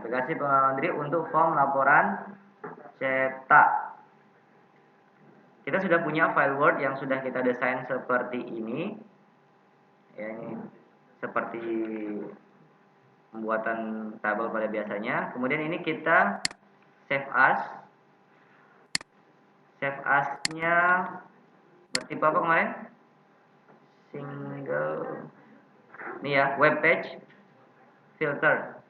aplikasi pengelola laundry untuk form laporan cetak. Kita sudah punya file Word yang sudah kita desain seperti ini. Ya, ini seperti pembuatan tabel pada biasanya. Kemudian ini kita save as. Save as-nya bertipe apa kemarin? Single. Ini ya, web page filter.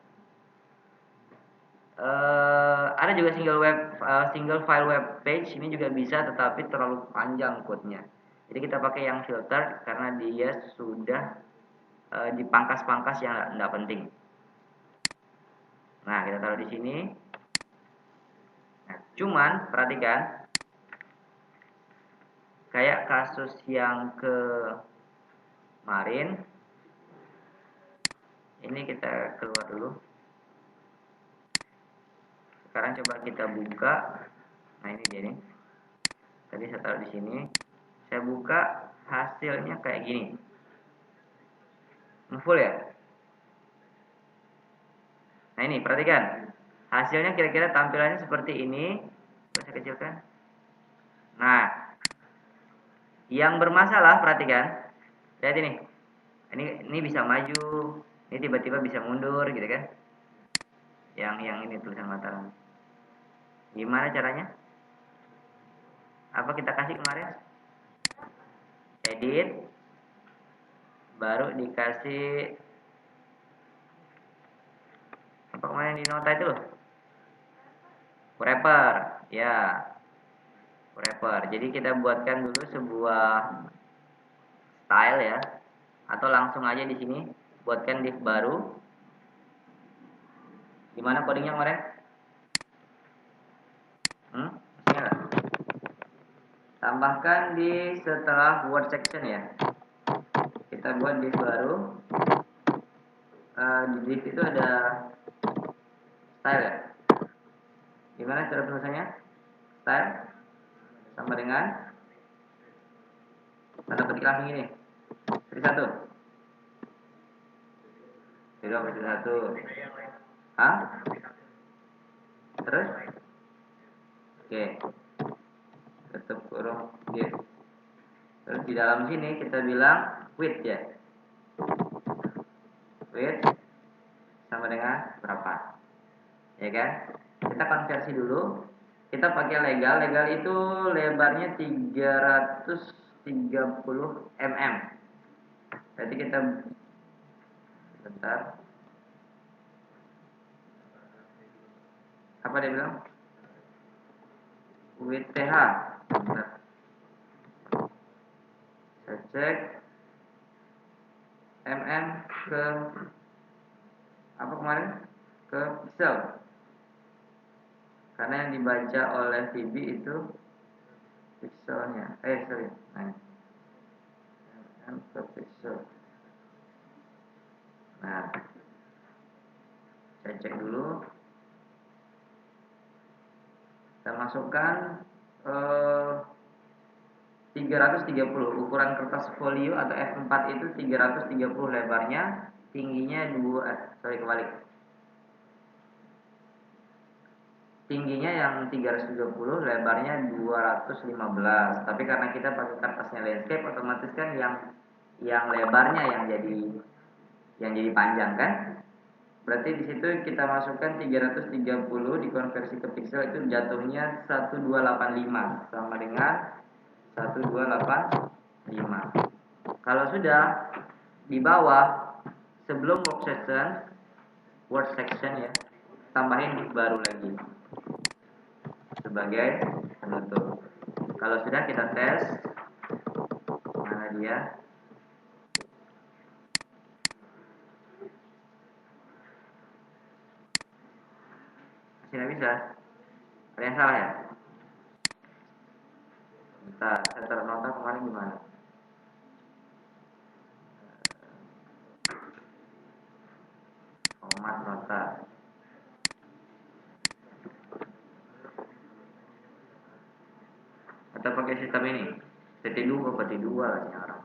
Ada juga single file web page, ini juga bisa, tetapi terlalu panjang kodenya. Jadi kita pakai yang filter karena dia sudah dipangkas-pangkas yang tidak penting. Nah, kita taruh di sini. Nah, cuman perhatikan, kayak kasus yang kemarin, ini kita keluar dulu. Sekarang coba kita buka. Nah, ini dia nih. Tadi saya taruh di sini. Saya buka, hasilnya kayak gini. Full ya. Nah, ini perhatikan. Hasilnya kira-kira tampilannya seperti ini. Bisa kecilkan. Nah, yang bermasalah perhatikan. Lihat ini. Ini bisa maju, ini tiba-tiba bisa mundur gitu kan. Yang ini tulisan Mataram. Gimana caranya? Apa kita kasih kemarin? Edit, baru dikasih apa kemarin di nota itu loh? Wrapper, ya, wrapper. Jadi kita buatkan dulu sebuah style ya, atau langsung aja di sini buatkan div baru. Gimana codingnya kemarin? Masih nggak? Tambahkan di setelah word section ya. Kita buat div baru. Di div itu ada style ya. Gimana cara penulisannya? Style sama dengan tanda petik langsung ini. Jadi satu. Jadi satu. Hah? Terus? Oke. Tutup kurung div. Terus di dalam sini kita bilang width ya. Width sama dengan berapa? Ya kan? Kita konversi dulu. Kita pakai legal. Legal itu lebarnya 330 mm. Berarti kita bentar. Apa dia bilang? Width TH. Bentar. Saya cek mm ke apa kemarin? Ke pixel. Karena yang dibaca oleh VB itu pixelnya. Sorry. Nah, mm ke pixel. Nah, saya cek dulu. Kita masukkan 330. Ukuran kertas folio atau F4 itu 330 lebarnya, tingginya kebalik. Tingginya yang 330, lebarnya 215. Tapi karena kita pakai kertasnya landscape, otomatis kan yang lebarnya yang jadi panjang kan? Berarti di situ kita masukkan 330 dikonversi ke pixel, itu jatuhnya 1285 sama dengan 1285. Kalau sudah di bawah, sebelum word section ya, tambahin div baru lagi sebagai penutup. Kalau sudah kita tes. Mana dia? Masih nggak bisa. Ada yang salah ya? Bentar, saya taruh nota kemarin gimana? Format nota. Atau pakai sistem ini? TT2 ke PT2 lah sekarang.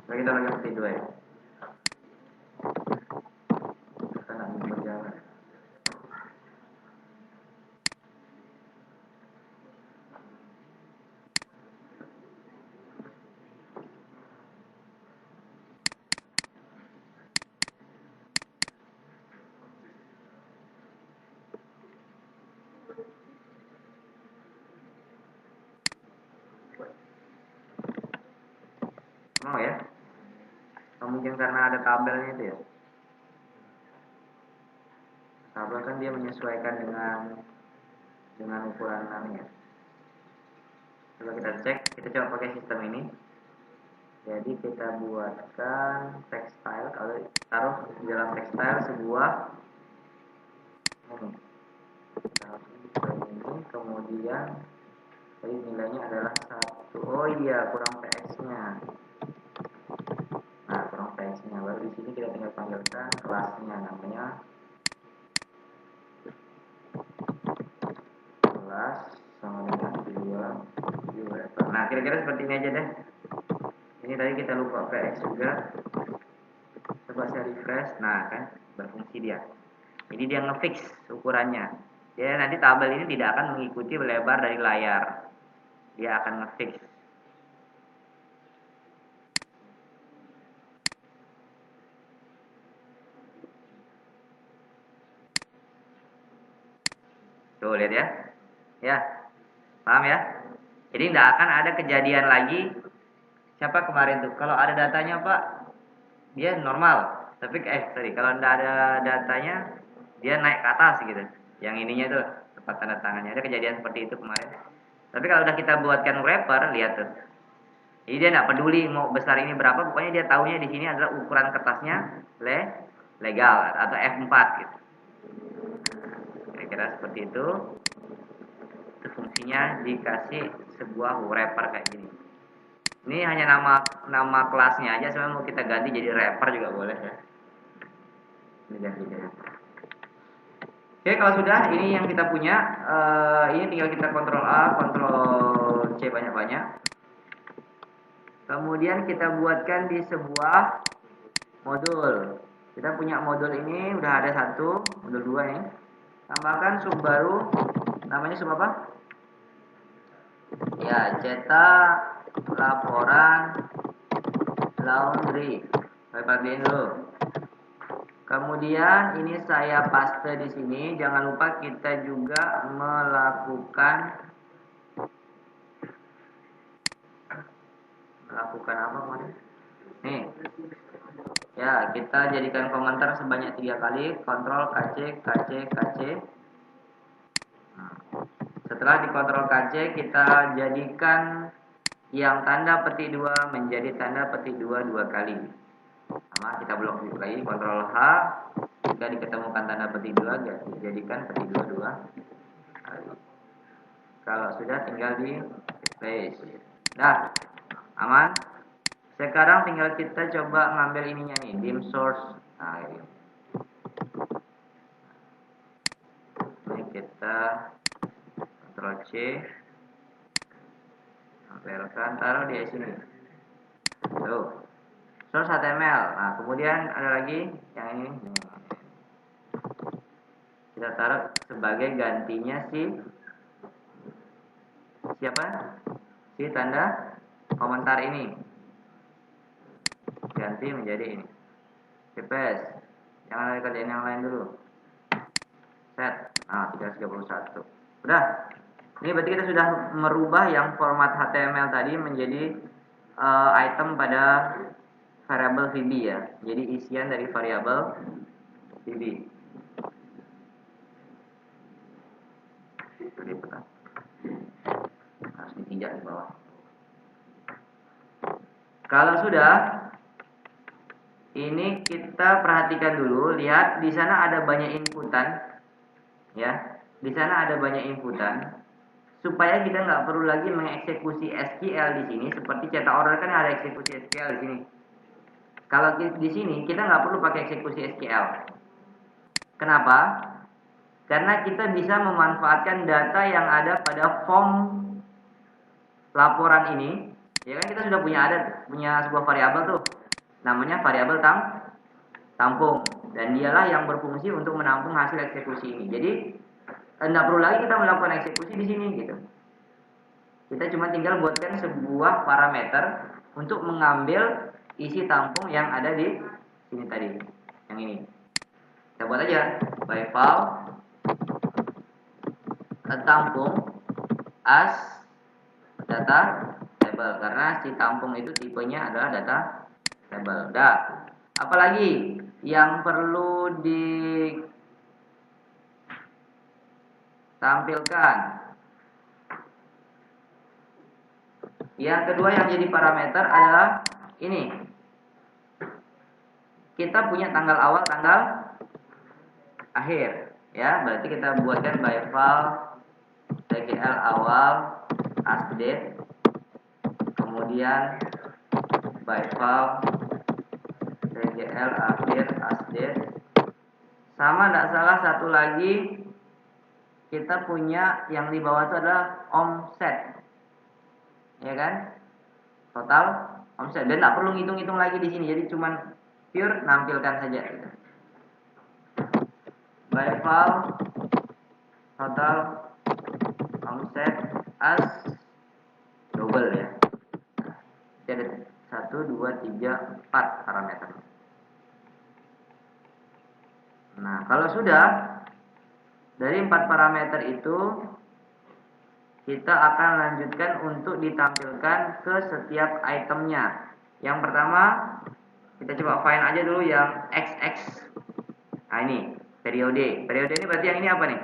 Kita lagi seperti 2 ya. Kita nggak bisa berjalan. Mau ya? Mungkin karena ada tabelnya itu ya. Tabel kan dia menyesuaikan dengan ukuran namanya. Coba kita cek, kita coba pakai sistem ini. Jadi kita buatkan textile, kalau taruh di dalam textile sebuah ini. Ini kemudian tadi nilainya adalah 1. Oh iya, kurang PX-nya. Nah, kurang PX-nya. Baru di sini kita tinggal panggilkan kelasnya, namanya kelas sama dengan dua. Nah, kira-kira seperti ini aja deh. Ini tadi kita lupa PX juga. Coba saya refresh. Nah, kan berfungsi dia. Jadi dia ngefix ukurannya. Dia nanti tabel ini tidak akan mengikuti lebar dari layar. Dia akan ngefix. Tuh, lihat ya. Ya. Paham ya? Jadi tidak akan ada kejadian lagi. Siapa kemarin tuh? Kalau ada datanya, Pak, dia normal. Tapi kalau tidak ada datanya, dia naik ke atas gitu. Yang ininya tuh tempat tanda tangannya. Ada kejadian seperti itu kemarin. Tapi kalau udah kita buatkan wrapper, lihat tuh. Jadi dia tidak peduli mau besar ini berapa, pokoknya dia tahunya di sini adalah ukuran kertasnya legal atau F4 gitu. Kira-kira seperti itu. Itu fungsinya dikasih sebuah wrapper kayak gini. Ini hanya nama kelasnya aja, sebenarnya mau kita ganti jadi wrapper juga boleh ya. Ini ganti ya. Oke, kalau sudah ini yang kita punya, ini tinggal kita Ctrl A, Ctrl C banyak-banyak. Kemudian kita buatkan di sebuah modul. Kita punya modul ini udah ada satu, modul 2 nih. Tambahkan sub baru, namanya sub apa? Ya, cetak laporan laundry. Saya perhatiin dulu. Kemudian ini saya paste di sini. Jangan lupa kita juga melakukan apa kemarin? Nih. Ya, kita jadikan komentar sebanyak 3 kali. Ctrl KC KC KC. Nah, setelah di Ctrl KC kita jadikan yang tanda petik 2 menjadi tanda petik 2 kali. Sama kita blok lagi, Ctrl H. Jika diketemukan tanda petik 2, jadikan petik 2 kali. Kalau sudah tinggal di paste. Dah, aman. Sekarang tinggal kita coba ngambil ininya nih, dim source. Nah, ini kita Ctrl C. Tempelkan, taruh di sini. Tuh. Source HTML. Nah, kemudian ada lagi yang ini. Kita taruh sebagai gantinya siapa? Si tanda komentar ini. Ganti menjadi ini. Paste. Jangan ada kerjaan yang lain dulu. Set. Nah, 331. Udah. Ini berarti kita sudah merubah yang format HTML tadi menjadi item pada variabel VB ya. Jadi isian dari variabel VB. Harus ditinjak di bawah. Kalau sudah, ini kita perhatikan dulu. Lihat di sana ada banyak inputan, ya. Di sana ada banyak inputan. Supaya kita nggak perlu lagi mengeksekusi SQL di sini. Seperti cetak order kan ada eksekusi SQL di sini. Kalau di sini kita nggak perlu pakai eksekusi SQL. Kenapa? Karena kita bisa memanfaatkan data yang ada pada form laporan ini, Ya kan kita sudah punya sebuah variabel tuh, namanya variabel tampung, dan dialah yang berfungsi untuk menampung hasil eksekusi ini. Jadi tidak perlu lagi kita melakukan eksekusi di sini gitu. Kita cuma tinggal buatkan sebuah parameter untuk mengambil isi tampung yang ada di sini tadi, yang ini. Kita buat aja by val tampung as data table, karena si tampung itu tipenya adalah data table. Dah. Apalagi yang perlu ditampilkan? Yang kedua yang jadi parameter adalah ini. Kita punya tanggal awal, tanggal akhir, ya. Berarti kita buatkan by val tgl awal as date, kemudian by val tgl akhir as date. Sama tidak salah satu lagi, kita punya yang di bawah itu adalah omset, ya kan? Total omset, dan tidak perlu ngitung-ngitung lagi di sini, jadi cuman pure nampilkan saja gitu. By val total omset as double, ya. Jadi ada 1, 2, 3, 4 parameter. Nah, kalau sudah dari 4 parameter itu, kita akan lanjutkan untuk ditampilkan ke setiap itemnya. Yang pertama, kita coba find aja dulu yang XX. Nah, ini periode. Periode ini berarti yang ini apa nih?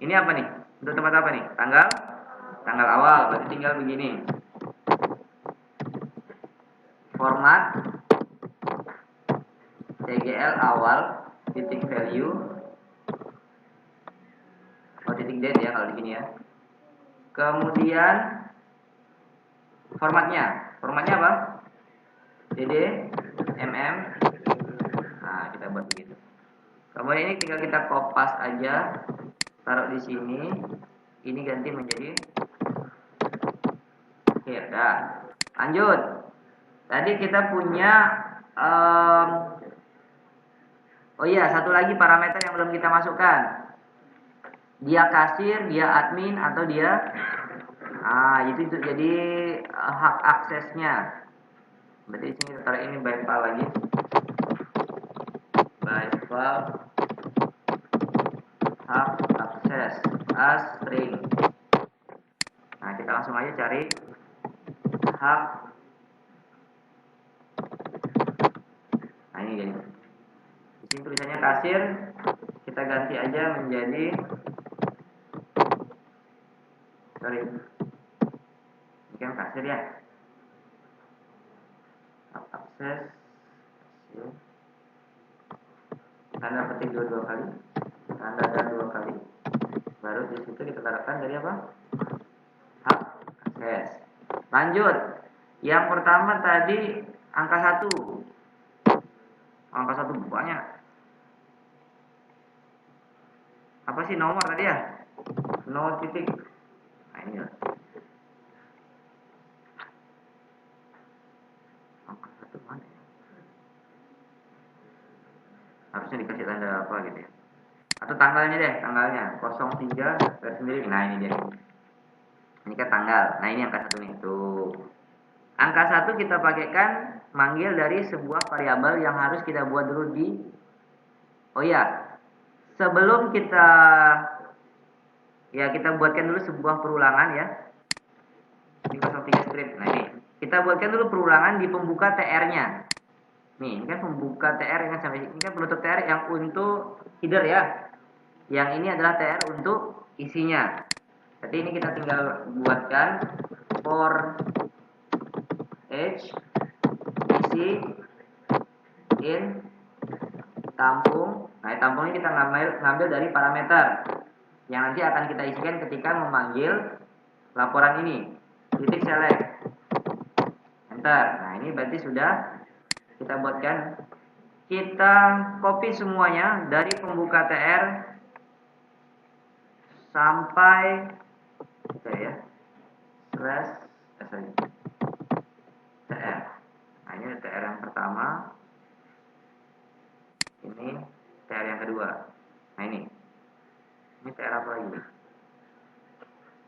Ini apa nih? Untuk tempat apa nih? Tanggal awal. Berarti tinggal begini. Format tgl awal titik value, titik date ya kalau di sini ya. Kemudian formatnya apa? dd, mm. Nah, kita buat begitu. Kemudian ini tinggal kita kopas aja, taruh di sini. Ini ganti menjadi akhir. Dah. Lanjut. Tadi kita punya oh iya, satu lagi parameter yang belum kita masukkan. Dia kasir, dia admin, atau dia itu jadi hak aksesnya. Berarti di sini kita taruh ini by val lagi. By val hak akses as string. Nah, kita langsung aja cari hak. Nah, ini jadi. Di sini tulisannya kasir, kita ganti aja menjadi ini kan kasir ya. Hak akses. Tanda petik dua kali, tanda dan 2 kali. Baru di situ kita taruhkan dari apa? Hak akses. Lanjut. Yang pertama tadi angka 1. Angka 1 banyak. Apa sih nomor tadi ya? 0 titik. Nah, ini lah. Angka 1 mana ya? Harusnya dikasih tanda apa gitu ya. Atau tanggalnya deh, tanggalnya 03 garis sendiri. Nah, ini dia. Ini kan tanggal. Nah, ini angka 1 nih. Tuh. Angka 1 kita pakaikan manggil dari sebuah variabel yang harus kita buat dulu di. Oh iya. Sebelum kita buatkan dulu sebuah perulangan ya. Ini 03 script. Nah, ini. Kita buatkan dulu perulangan di pembuka TR-nya. Nih, ini kan pembuka TR yang sampai ini kan penutup TR yang untuk header ya. Yang ini adalah TR untuk isinya. Jadi ini kita tinggal buatkan for each isi in tampung. Nah, tampungnya kita ngambil dari parameter yang nanti akan kita isikan ketika memanggil laporan ini. Titik select. Enter. Nah, ini berarti sudah kita buatkan. Kita copy semuanya dari pembuka TR sampai ya, slash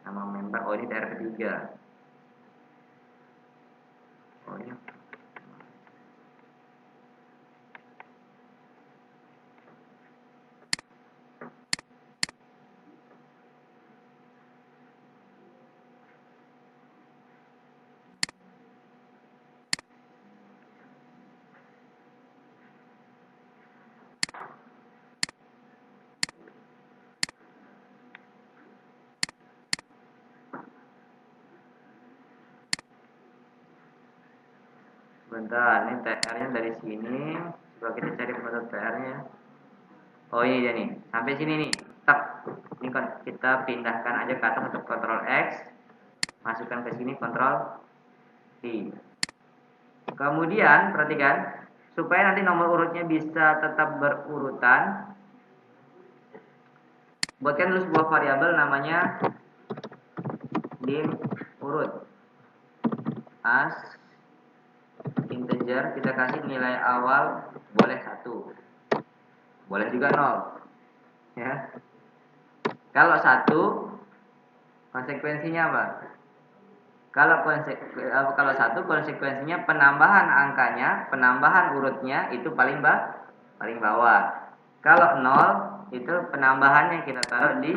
Nama member, oh ini TR ketiga. Oh ini. Bentar, ini TR-nya dari sini. Coba kita cari pembentuk TR-nya. Oh ini dia nih, sampai sini nih. Tak, ini kita pindahkan aja ke atas untuk Ctrl X, masukkan ke sini Ctrl I. Kemudian perhatikan, supaya nanti nomor urutnya bisa tetap berurutan, buatkan dulu sebuah variabel namanya dim urut as integer, kita kasih nilai awal boleh 1, boleh juga 0 ya. Kalau 1 konsekuensinya apa? Kalau 1 konsekuensinya penambahan angkanya, penambahan urutnya itu paling bawah. Kalau 0 itu penambahannya kita taruh di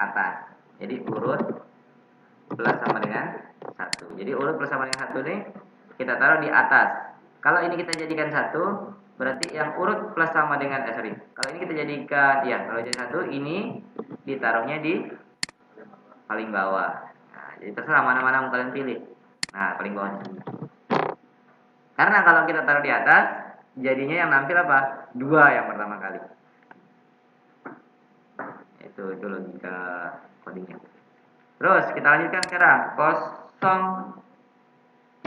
atas. Jadi urut plus sama dengan 1. Jadi urut plus sama dengan 1 ini kita taruh di atas. Kalau ini kita jadikan 1, berarti yang urut plus sama dengan kalau ini kita jadikan kalau jadi 1, ini ditaruhnya di paling bawah. Nah, jadi terserah mana-mana mau kalian pilih. Nah, paling bawah di sini. Karena kalau kita taruh di atas, jadinya yang nampil apa? 2 yang pertama kali. Itu logika codingnya. Terus kita lanjutkan sekarang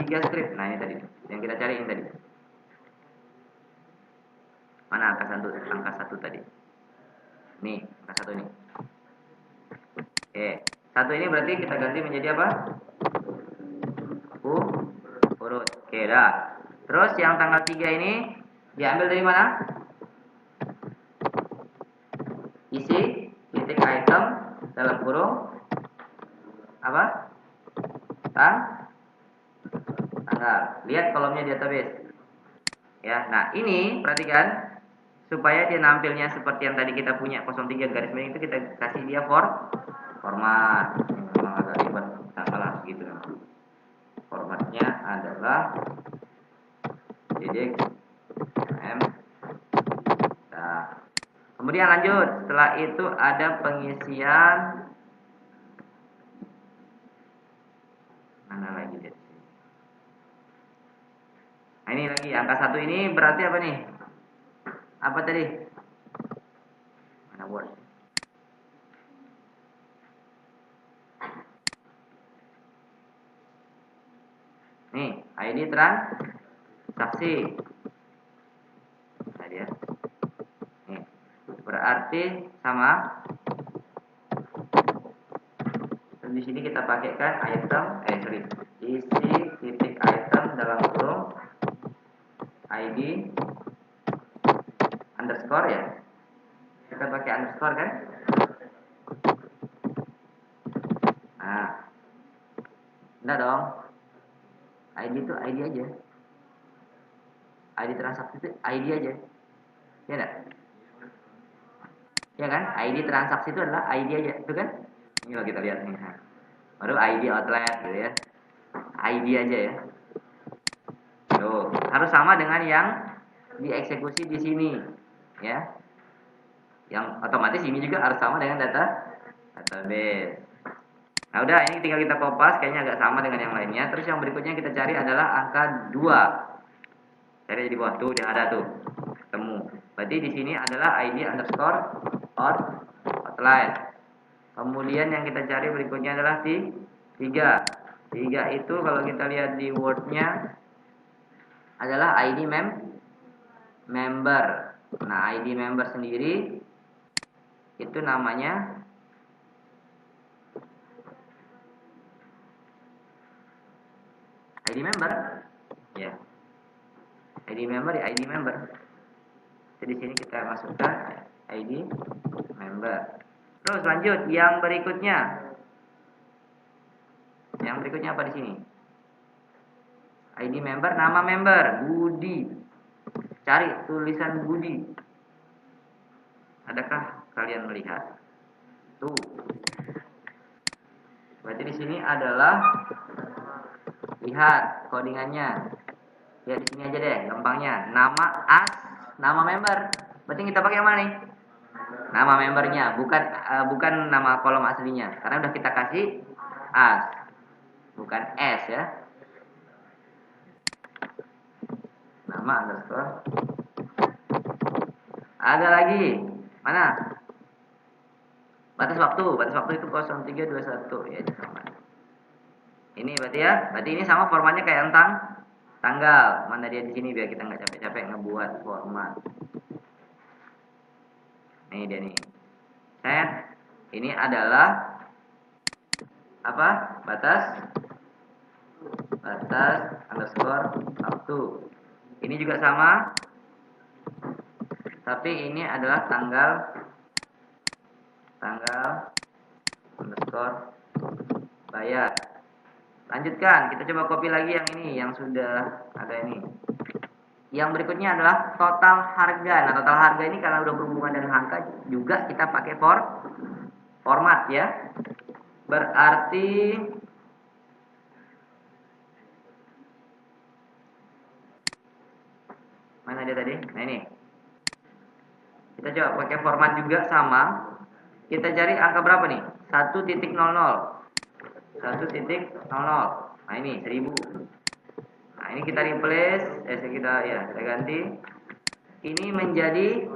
03 script. Nah, ini tadi yang kita cari, ini tadi. Mana angka 1 tadi? Nih, angka 1 nih. Oke, 1 ini berarti kita ganti menjadi apa? Urut. Oke, dah. Terus yang tanggal 3 ini diambil dari mana? Isi titik item dalam kurung apa? Tanggal. Lihat kolomnya di database. Ya, nah ini perhatikan supaya dia nampilnya seperti yang tadi kita punya 03 garis miring itu, kita kasih dia format. Memang agak ribet, salah gitu. Formatnya adalah ddx m. Nah, kemudian lanjut. Setelah itu ada pengisian. Mana lagi deh? Nah, ini lagi angka 1 ini berarti apa nih? Apa tadi? Mana word? Nih, ID transaksi. Nah, dia. Nih, berarti sama. Dan di sini kita pakaikan item, isi titik item dalam kurung ID underscore ya. Kita pakai underscore kan? Nah, enggak dong. ID itu ID aja. ID transaksi itu ID aja. Ya enggak? Ya kan? ID transaksi itu adalah ID aja, itu kan? Ini loh kita lihat nih. Baru ID outlet gitu ya. ID aja ya. Tuh, harus sama dengan yang dieksekusi di sini, ya. Yang otomatis ini juga harus sama dengan database. Nah, udah, ini tinggal kita kopas, kayaknya agak sama dengan yang lainnya. Terus yang berikutnya kita cari adalah angka 2. Cari di bawah tuh, dia ada tuh. Ketemu. Berarti di sini adalah ID underscore outline. Kemudian yang kita cari berikutnya adalah 3. 3 itu kalau kita lihat di Word-nya adalah ID member. Nah, ID member sendiri itu namanya ID member. Ya. ID member ya ID member. Jadi di sini kita masukkan ID member. Terus lanjut yang berikutnya. yang berikutnya apa di sini? ID member, nama member, Budi. Cari tulisan Budi. Adakah kalian melihat? Tuh. Berarti di sini adalah, lihat codingannya. Ya di sini aja deh, gampangnya. Nama nama member. Berarti kita pakai yang mana nih? Nama membernya, bukan nama kolom aslinya. Karena udah kita kasih as, bukan s ya. Nama underscore. Ada lagi. Mana? Batas waktu itu 0321 ya, sama. Ini berarti ya, berarti ini sama formatnya kayak tanggal. Mana dia di sini biar kita nggak capek-capek ngebuat format. Nih dia nih. Set. Ini adalah apa? Batas underscore waktu. Ini juga sama. Tapi ini adalah tanggal underscore bayar. Lanjutkan, kita coba copy lagi yang ini, yang sudah ada ini. Yang berikutnya adalah total harga. Nah, total harga ini karena udah berhubungan dengan angka, juga kita pakai format ya. Berarti mana dia tadi? Nah ini. Kita coba pakai format juga sama. Kita cari angka berapa nih? 1.00. 1.00. Nah ini 1000. Nah ini kita replace, kita ganti. Ini menjadi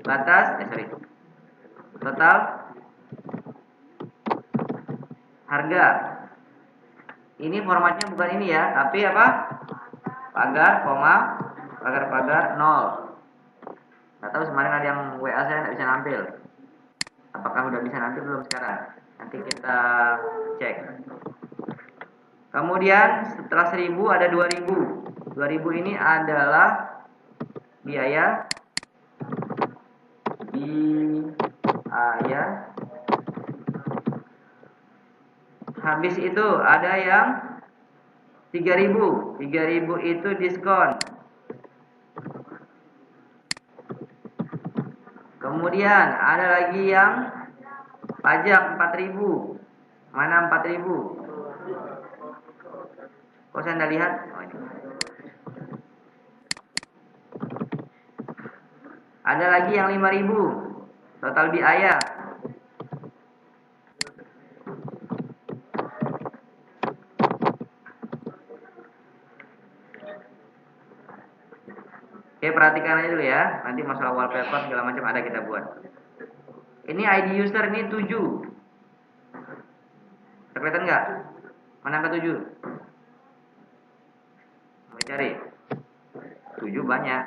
batas, total harga. Ini formatnya bukan ini ya, tapi apa? Pagar, pagar 0. Nggak tahu kemarin ada yang WA saya nggak bisa nampil. Apakah udah bisa nampil belum sekarang? Nanti kita cek. Kemudian setelah 1000 ada 2000. 2000 ini adalah biaya habis itu ada yang 3000. 3000 itu diskon. Kemudian ada lagi yang pajak 4000. Mana 4000? Kok saya anda lihat? Oh, ini. Ada lagi yang 5000. Total biaya. Oke, perhatikan aja dulu ya. Nanti masalah wallpaper segala macam ada kita buat. Ini ID user ini 7. Kelihatan nggak? Mana angka 7? Mau cari? 7 banyak.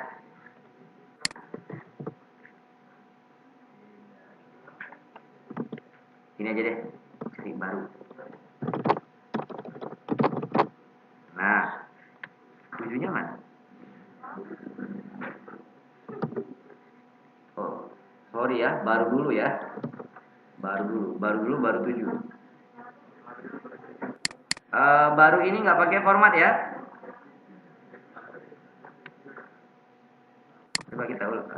Ini aja deh. Cari baru. Nah, 7-nya mana? Oh, sorry ya, baru dulu ya. Baru 7. Baru ini nggak pakai format ya. Coba kita ulang.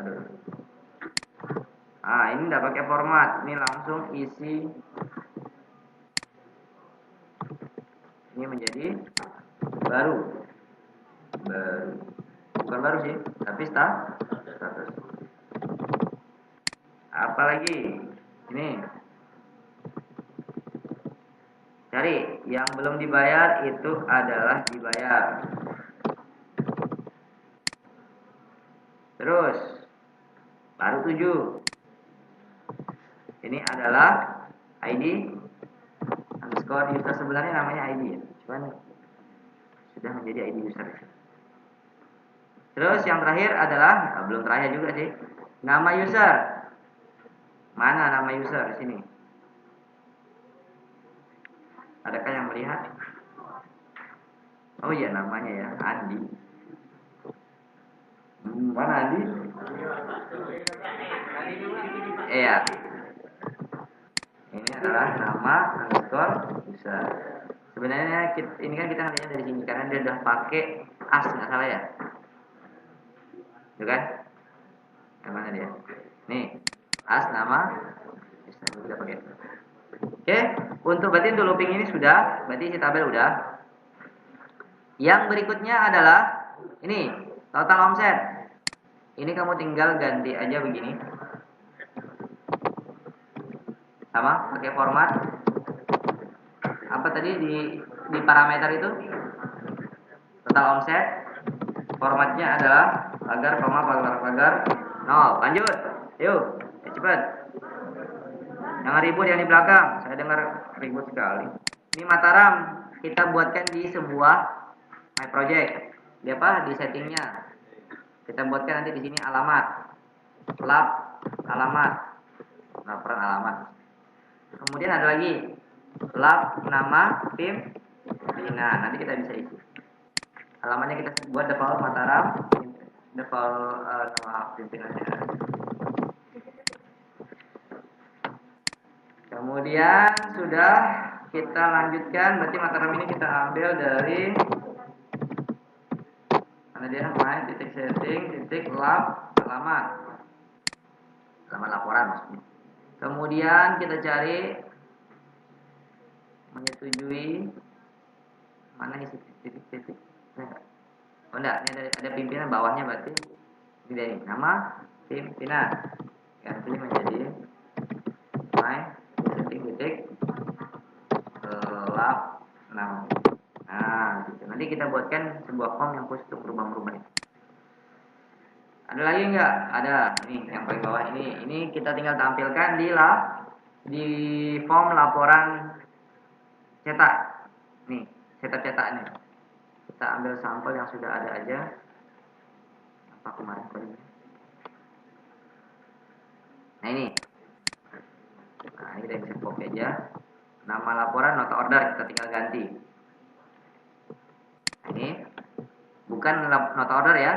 Ini nggak pakai format. Ini langsung isi. Ini menjadi baru. Bukan baru sih, tapi status. Apalagi ini. Cari yang belum dibayar itu adalah dibayar. Terus baru 7. Ini adalah ID underscore user, sebenarnya namanya ID ya, cuman sudah menjadi ID user. Terus yang terakhir adalah belum terakhir juga sih, nama user. Mana nama user di sini? Adakah yang melihat? Oh iya, namanya ya, Andi. Mana Andi? Iya. Ini adalah nama underscore user. Sebenarnya ini kan kita ngelihatnya dari sini karena dia udah pakai as, nggak salah ya, itu kan? Yang mana dia? Nih, as nama, kita pakai. Oke, berarti untuk looping ini sudah, berarti isi tabel udah. Yang berikutnya adalah ini total omset. Ini kamu tinggal ganti aja begini, sama pakai format apa tadi di parameter itu total omset. Formatnya adalah pagar, koma, pagar, nol. Lanjut, yuk, cepat. Jangan ribut yang di belakang. Saya dengar ribut sekali. Ini Mataram kita buatkan di sebuah My Project. Di apa? Di settingnya. Kita buatkan nanti di sini alamat, lab, alamat, laporan alamat. Kemudian ada lagi lab, nama, tim, nah nanti kita bisa isi. Alamatnya kita buat default Mataram, default nama pimpinannya. Kemudian sudah kita lanjutkan, berarti Mataram ini kita ambil dari mana dia? My titik setting titik lab alamat laporan maksudnya. Kemudian kita cari menyetujui mana isi titik. Oh enggak, ini ada pimpinan bawahnya berarti ini dari nama pimpinan ganti menjadi my titik lab 6. Nah, gitu. Nanti kita buatkan sebuah form yang khusus untuk berubah-ubah itu. Ada lagi enggak? Ada. Nih, yang paling bawah ini. Ini kita tinggal tampilkan di form laporan cetak. Nih, cetak nih. Kita ambil sampel yang sudah ada aja. Apa kemarin tadi? Nah, ini. Nah, ini kita bisa copy aja. Nama laporan nota order kita tinggal ganti. Nah, ini bukan nota order ya.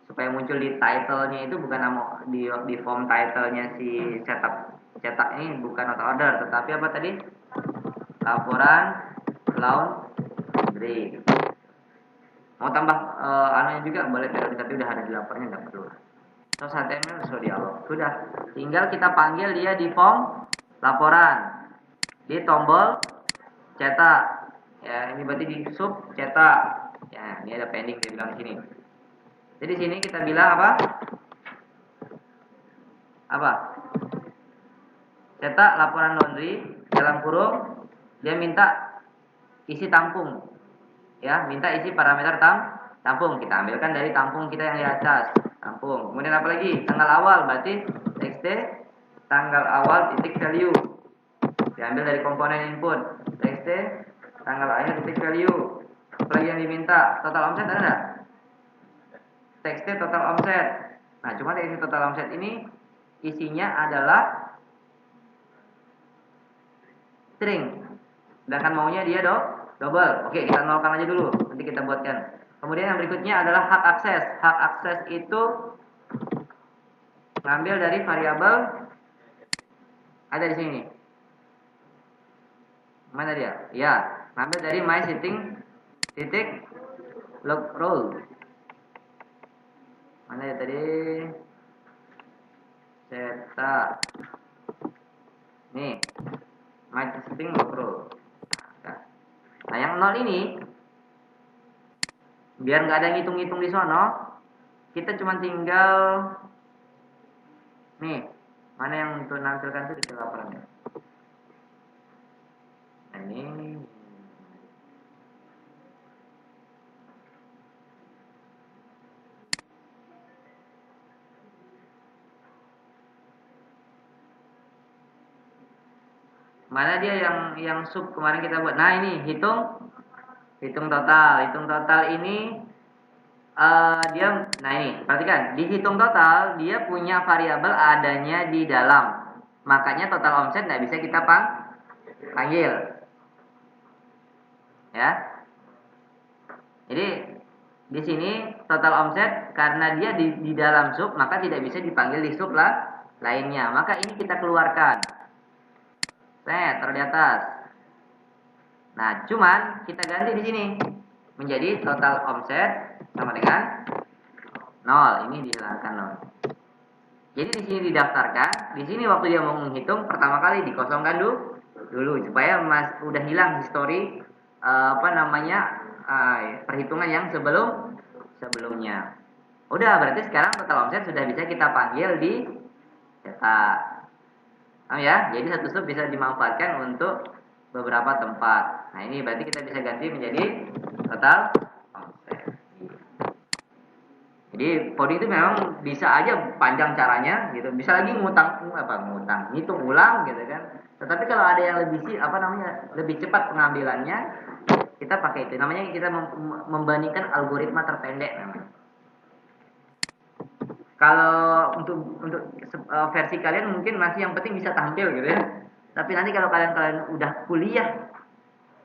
Supaya muncul di title-nya itu bukan nama di form title-nya si cetak ini bukan nota order, tetapi apa tadi? Laporan laundry. Mau tambah anunya juga boleh, tapi udah ada di laporannya, nggak perlu. Terus HTML sudah dialog. Sudah, tinggal kita panggil dia di form laporan, di tombol cetak. Ya, ini berarti di sub cetak. Ya, ini ada pending dia bilang di sini. Jadi di sini kita bilang apa? Apa? Cetak laporan laundry dalam kurung dia minta isi tampung. Ya, minta isi parameter tampung. Kita ambilkan dari tampung kita yang di atas. Tampung. Kemudian apa lagi? Tanggal awal berarti txt tanggal awal titik value. Diambil dari komponen input. Txt tanggal akhir titik value. Apa lagi yang diminta? Total omset ada enggak? Txt total omset. Nah, cuma txt total omset ini isinya adalah string. Sedangkan maunya dia double. Oke, kita nolkan aja dulu. Nanti kita buatkan. Kemudian yang berikutnya adalah hak akses. Hak akses itu ngambil dari variabel ada di sini. Mana dia? Ya, ngambil dari my setting titik log role. Mana ya tadi? Cetak. Nih, my setting log role. Nah, yang 0 ini biar nggak ada ngitung-ngitung di sono, kita cuma tinggal nih, mana yang untuk nampilkan itu di laporannya. Nah, ini mana dia yang sub kemarin kita buat. Nah, ini hitung total ini dia, nah ini perhatikan, dihitung total dia punya variabel adanya di dalam, makanya total omset nggak bisa kita panggil ya. Jadi di sini total omset karena dia di dalam sub maka tidak bisa dipanggil di sub lainnya, maka ini kita keluarkan. Taruh di atas. Nah, cuman kita ganti di sini menjadi total omset sama dengan 0. Ini dihilangkan 0. Jadi di sini didaftarkan, di sini waktu dia mau menghitung pertama kali dikosongkan dulu supaya udah hilang histori perhitungan yang sebelumnya. Udah, berarti sekarang total omset sudah bisa kita panggil di cetak. Ya, jadi satu sub bisa dimanfaatkan untuk beberapa tempat. Nah, ini berarti kita bisa ganti menjadi total omset. Jadi coding itu memang bisa aja panjang caranya gitu. Bisa lagi ngitung ulang gitu kan. Tetapi kalau ada yang lebih cepat pengambilannya, kita pakai itu. Namanya kita membandingkan algoritma terpendek namanya. Kalau untuk versi kalian mungkin masih yang penting bisa tampil gitu ya. Tapi nanti kalau kalian udah kuliah,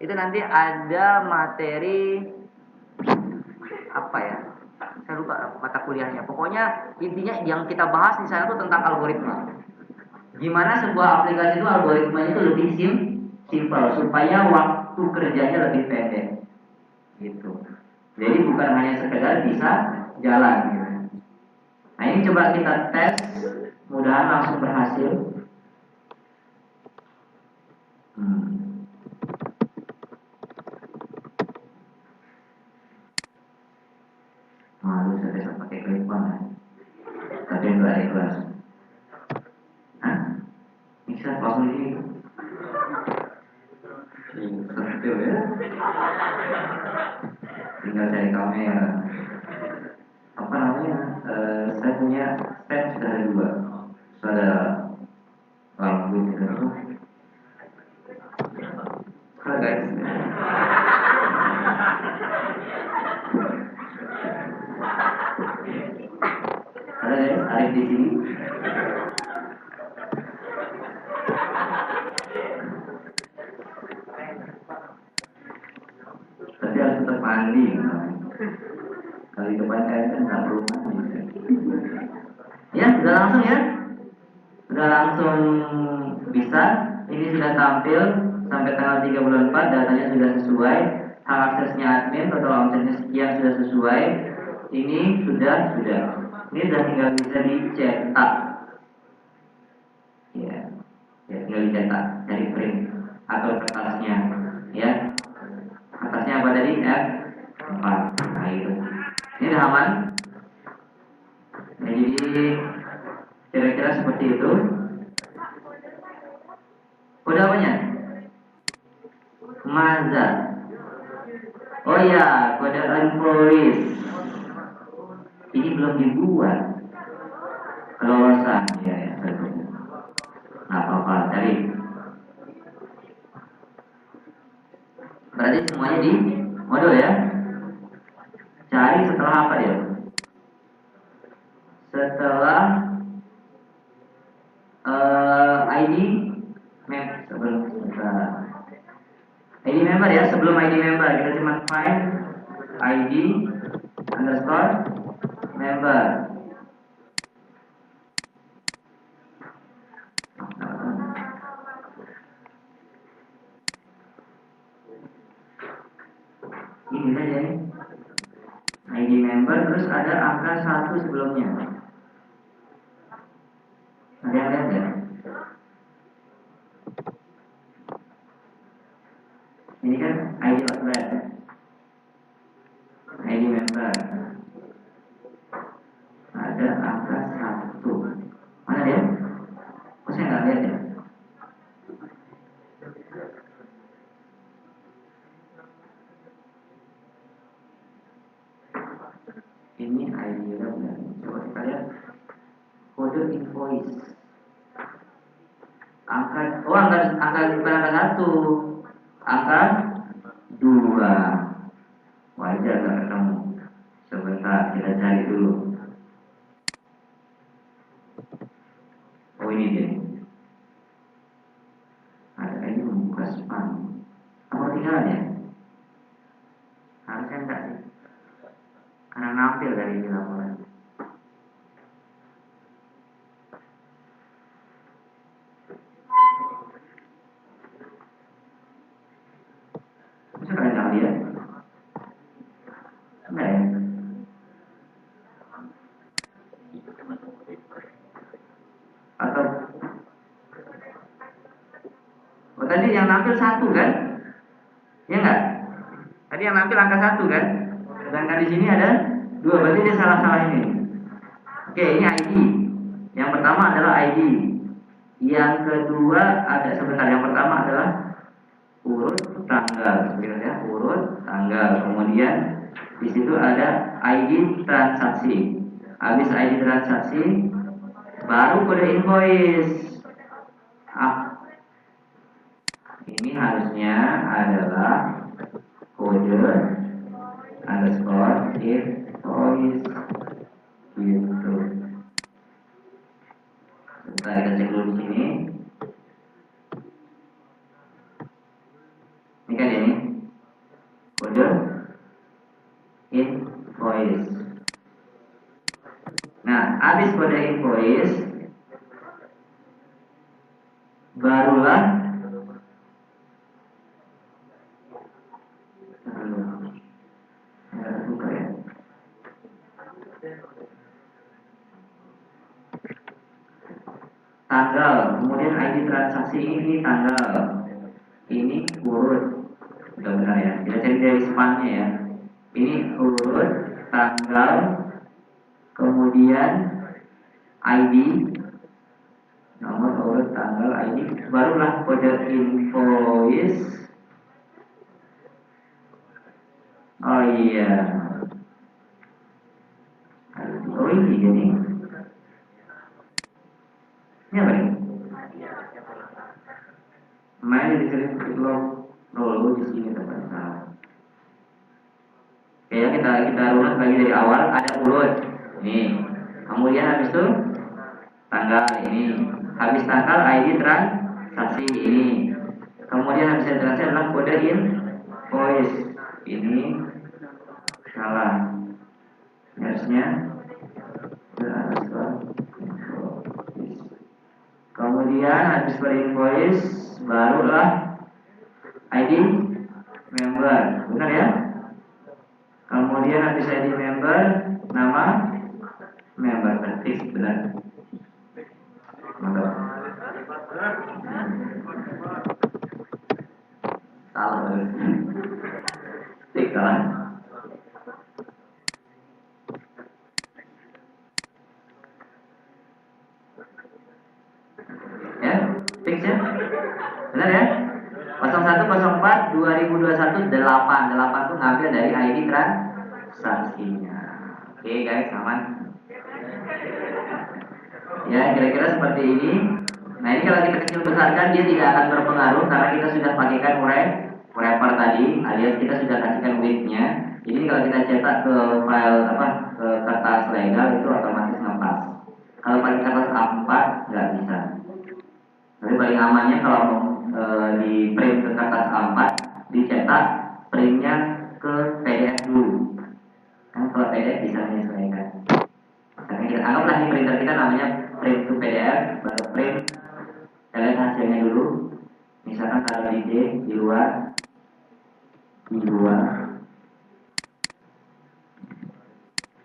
itu nanti ada materi apa ya? Saya lupa mata kuliahnya. Pokoknya intinya yang kita bahas di sana itu tentang algoritma. Gimana sebuah aplikasi itu algoritmanya itu lebih simpel supaya waktu kerjanya lebih pendek. Gitu. Jadi bukan hanya sekedar bisa jalan gitu. Nah, ini coba kita tes, mudah-mudahan langsung berhasil. Malu saya bisa pakai clipboard ya. Tapi enggak ikhlas. Hah? Bisa langsung ini. Betul ya. Tinggal cari kamera. Apa namanya? Saya punya stand sudah ada 2. Sudah lampu gitu. Halo guys. Halo guys, Arif di sini. Tapi harus tetap mandi. Kali depan saya kan nggak perlu mandi. Ya, sudah langsung ya. Sudah langsung bisa. Ini sudah tampil sampai tanggal 3 bulan 4, datanya sudah sesuai. Hak aksesnya admin, total omsetnya sekian sudah sesuai. Ini sudah. Ini sudah tinggal bisa dicetak. Ya, tinggal dicetak dari print atau kertasnya. Ya, atasnya apa tadi? F4. Nah, itu. Ini udah aman. Nah, jadi kira-kira seperti itu. Kode apanya? Maza. Oh ya, kode unpolish. Ini belum dibuat. Kelolosan, ya. Nah, apa-apa, cari. Berarti semuanya di modul ya. Cari setelah apa ya? Setelah ID ID member ya, sebelum ID member kita cuma find ID underscore member. Ini saja nih. ID member terus ada angka 1 sebelumnya. Ada yang lihat ya? Ini kan ID outlet, ID member. Ada angka 1. Mana dia? Kok saya nggak lihat ya? Ini ID member. Coba kita lihat kode invoice. Angka bukan angka 1, angka 2. Wajar nggak ketemu. Sebentar kita cari dulu. Oh, ini dia. Ada ini membuka spam. Apa ketinggalan ya? Harusnya enggak sih. Karena nampil dari ini laporan. nampil 1 kan? Ya enggak? Tadi yang nampil angka 1 kan? Sedangkan di sini ada 2, berarti dia salah ini. Oke, ini ID. Yang pertama adalah ID. Yang kedua yang pertama adalah urut tanggal, ya, urut tanggal. Kemudian di situ ada ID transaksi. Habis ID transaksi, baru kode invoice. Ini harusnya adalah kode underscore invoice gitu. Sebentar, kita cek dulu di sini. Ini kan ini kode invoice. Nah, habis kode invoice, barulah tanggal, kemudian ID transaksi ini tanggal, ini urut, udah benar ya. Kita cari dari spannya ya. Ini urut tanggal, kemudian ID, nomor urut tanggal ID, barulah kode invoice. Oh iya, oh ini jadi ini apa nih? Main di sini dulu di sini teman-teman. Oke ya, kita runut lagi dari awal. Ada urut ini, kemudian habis itu tanggal ini, habis tanggal ID transaksi ini, kemudian habis transaksi adalah kode invoice. Ini salah, harusnya kemudian habis invoice barulah ID member, benar ya? Kemudian habis ID member, nama member, ketik benar. Mantap. Salah, ketik salah. Ya, fix ya? Benar ya? 0104 2021 8 itu ngambil dari ID transaksinya. Oke guys, aman? Ya, kira-kira seperti ini. Nah, ini kalau kita kecil besarkan dia tidak akan berpengaruh karena kita sudah pakaikan wrapper tadi, alias kita sudah kasihkan width-nya. Jadi kalau kita cetak ke file ke kertas legal itu otomatis ngepas. Kalau pakai kertas A4 nggak bisa. Tapi paling amannya kalau di print ke kertas A4, dicetak printnya ke PDF dulu. Kan kalau PDF bisa menyesuaikan. Misalnya kita anggaplah di printer kita namanya print to PDF, baru print, kita lihat hasilnya dulu. Misalkan taruh di D di luar.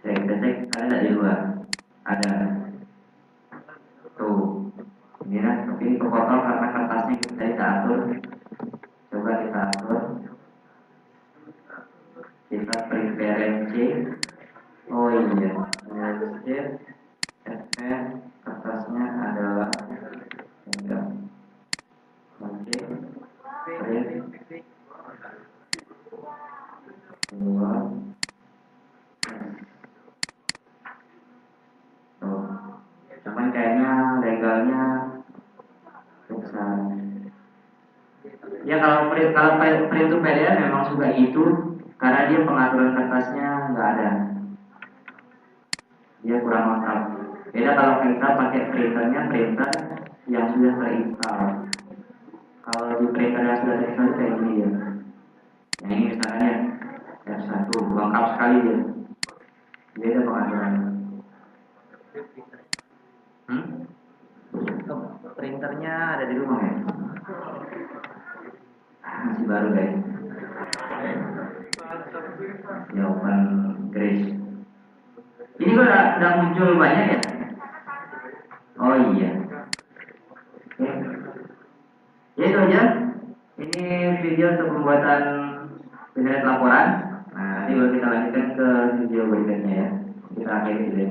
Kita cek ada nggak di luar? Ada. Tuh. Ini kan, tapi kepotong karena kertasnya kita atur. Coba kita atur. Kita print C. Oh iya, lanjut. Kertasnya adalah enggak. Oke. Print. Dua. Tuh. Cuman kayaknya legalnya besar. Ya kalau print to PDF memang suka gitu karena dia pengaturan kertasnya nggak ada. Dia kurang lengkap. Beda kalau kita pakai printer yang sudah terinstall. Kalau di printer yang sudah terinstall kayak gini ya. Yang ini misalkan ya, R1 lengkap sekali dia. Beda pengaturan. Printernya ada di rumah ya? Masih baru guys. Jawaban Grace. Ini kok udah muncul banyak ya? Oh iya. Oke. Ya itu aja. video untuk pembuatan laporan. Nah, nanti baru kita lanjutkan ke video berikutnya ya. Kita akhiri video.